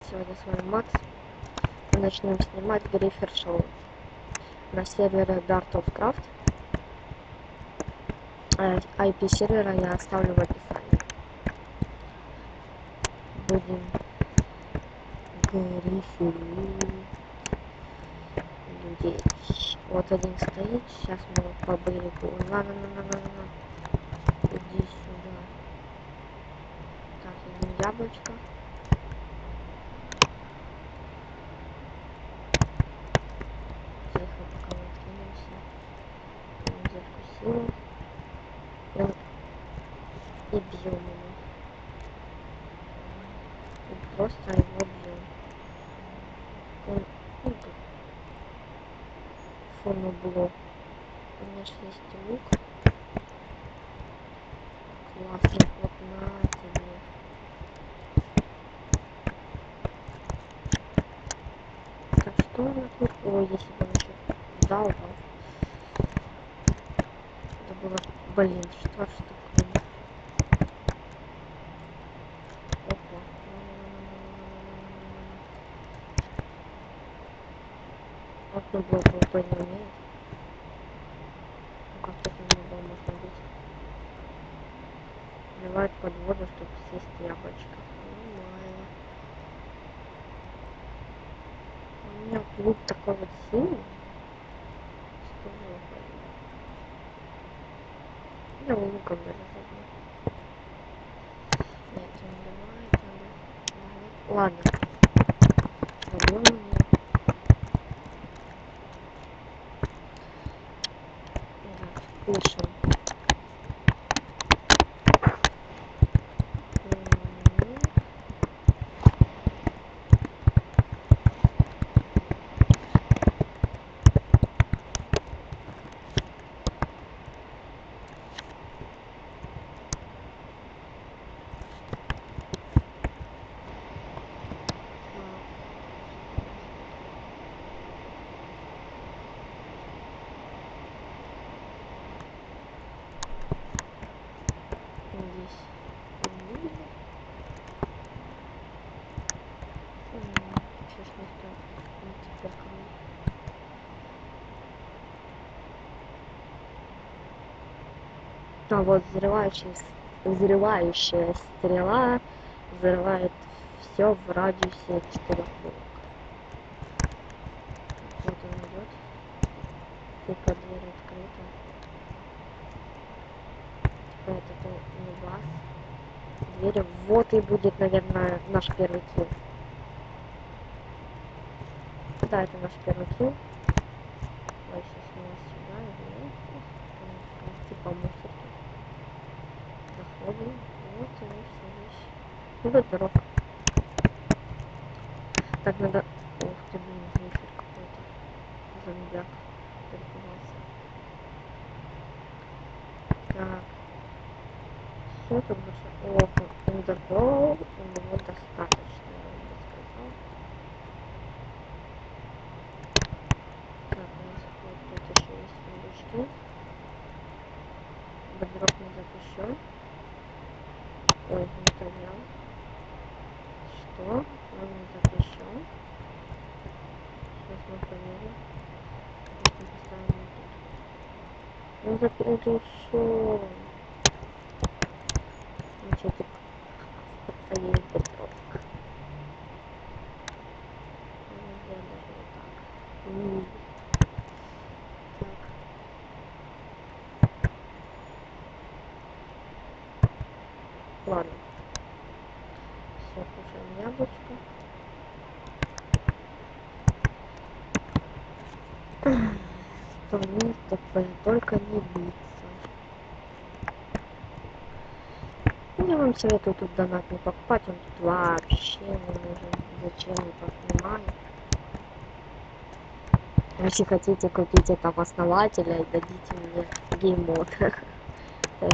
Сегодня с вами Макс. Мы начнем снимать Грифер Шоу на сервере Dart of Craft. IP сервера я оставлю в описании. Будем гриферить людей. Вот один стоит, сейчас мы по берегу. На. Иди сюда. Так, едим яблочко. Тихо, пока мы откинемся. Закусил. И бьем его. И просто его бьем. Он, фоноблок. У меня же есть лук. Классно, вот на тебе. Так что у нас тут? Ой, если бы он еще дал там. Это было, блин, что ж такое? Опа. Окно блок никто не умеет. Ну как тут у него можно быть? Наливают под воду, чтобы съесть яблочко. Нормально. У меня лук такой вот синий. Что же? Я луком даже забыл. Нет, он наливает, надо. Ладно. Забыл на него. Да, пишем. А вот взрывающая стрела взрывает все в радиусе 4 блоков. Вот он идет. Типа дверь открыта. Типа это не вас. Дверь. Вот и будет, наверное, наш первый килл. Да, это наш первый килл. Ой, сейчас у нас сюда и типа мусорки. Заходим. Вот и все вещи. Ну вот дорог. Так надо. Ух ты, блин, грифер какой-то. Зомбяк. Перепугался. Так. Все тут больше. О, Undergrow. У него достаточно, я бы сказал. Так, у нас вот тут еще есть сундучки. Бэдрок не запрещен. Ой, не то взял. Что? Он не запрещен. Сейчас мы проверим. Мы поставим тут. Он запрещен. Ничего, типа. Есть бэдрок. Нельзя даже вот так. Так. Ладно. Все, кушаем яблочко. Только не биться. Я вам советую тут донат не покупать, он тут вообще не нужен. Зачем, не понимаю. Если хотите, купите там основателя и дадите мне гейммод. Я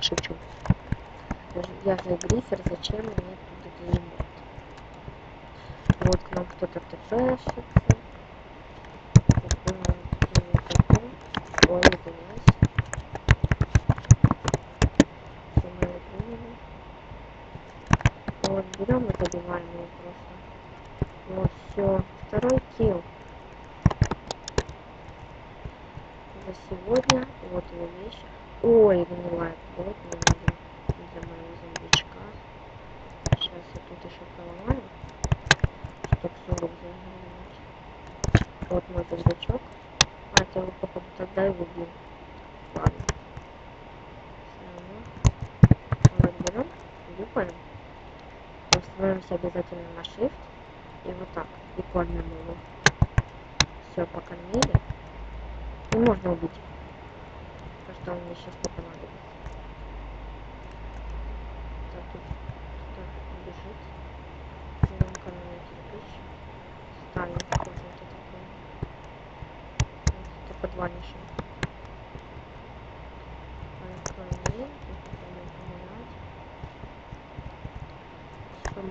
шучу. Я же грифер, зачем мне тут гейммод? Вот к нам кто-то тпшится. Ой, извиняюсь. Все мы его приняли. Вот, берем и добиваем его просто. Вот, все. Второй килл за сегодня. Вот его вещи. Ой, гнилая плоть, не надо для моего зомбичка. Сейчас я тут еще поломаю, чтоб сундук загрузить. Вот мой зомбичок. А, это его, походу, тогда и убил. Ладно. Вот берем, люпаем. Становимся обязательно на shift. И вот так. И кормим его. Все, покормили. И можно убить. Потому что он мне сейчас не понадобится. Так, тут бежит. Берем каменный кирпич. Ставим какой-то такой. Это подвальнейший. Камень. Что мы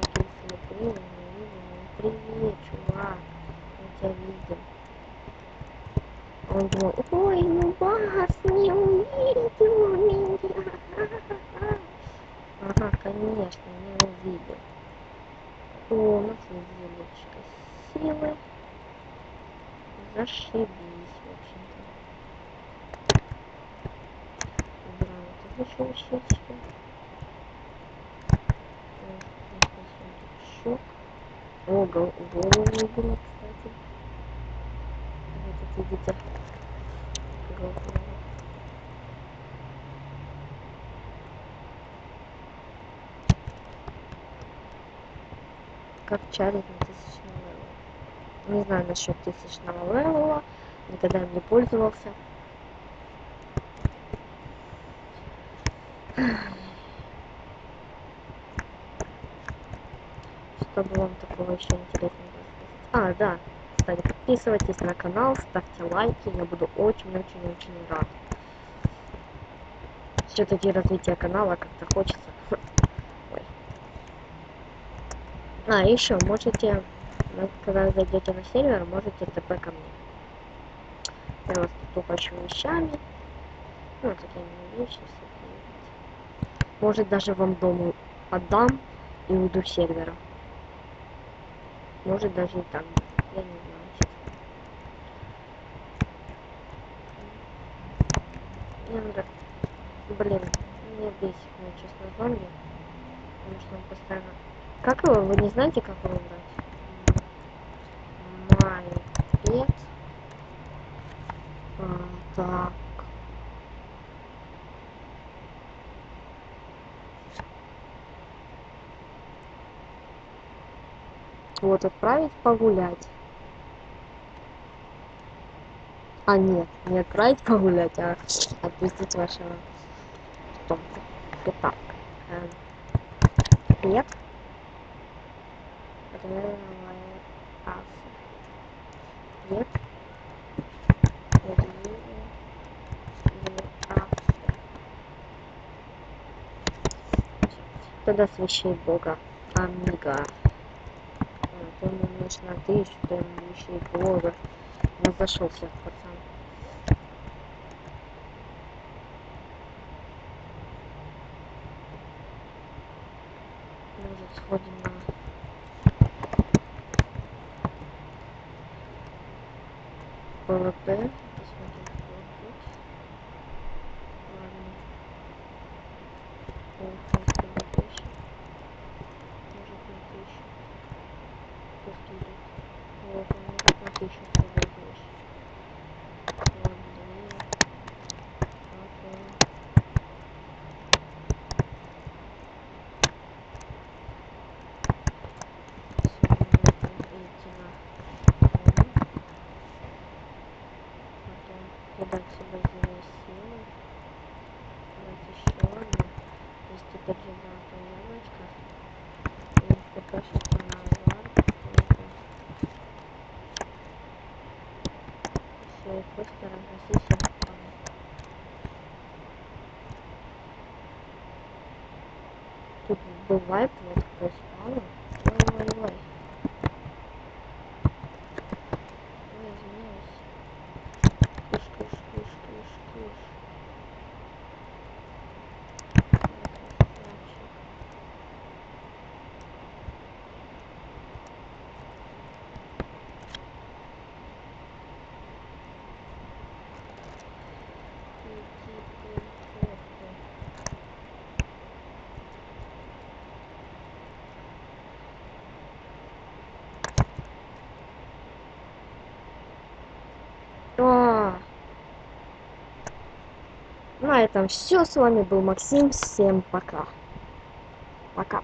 такие слепые, не видим. Привет, чувак. Мы тебя видим. Он думал, ой, ну вас не увидел меня. Ага, конечно, не увидел. О, у нас зелечко силы. Зашибись, в общем-то. Убираем вот еще вещички. Сундучок. О, голову выбили, кстати. Вот тут видите. Голову. Как чарить на 1000 левел. Не знаю насчет 1000 левела. Никогда им не пользовался. Чтобы вам такого еще интересного рассказать. А, да. Кстати, подписывайтесь на канал, ставьте лайки. Я буду очень-очень-очень рад. Все-таки развитие канала как-то хочется. Ой. А, еще можете, когда зайдете на сервер, можете ТП ко мне. Я вас тут упащу вещами. Ну, такие вещи всякие. Может, даже вам дому отдам и уйду с сервера. Может, даже и так. Я не знаю, честно. Мне надо... Блин, мне бесит, мне, честно, зомби. Потому что он постоянно... Как его? Вы не знаете, как его брать? Майпет. Так. Вот, отправить погулять. А, нет, не отправить погулять, а отпустить вашего питомца. Итак. Нет. Релая аса. Нет. Тогда с вещей Бога. Амиго. Ты умеешь на 1000, ты вещей Бога. Не зашелся, пацан. Может, сходим на... ПВП. Посмотрим, что тут. Ладно. Может, на 1000. Пусть идет. Вот, он может на 1000 пробовать. Вот, 2. Окей. Потом кидать сюда злые силы. Давайте еще одну. Есть теперь золотое яблочко. И ПКшечка на варп. Все, и просто разносите там. Тут был вайп, вот такой спал. Ой-ой-ой. Ой, извиняюсь. Кыш. На этом все. С вами был Максим. Всем пока. Пока.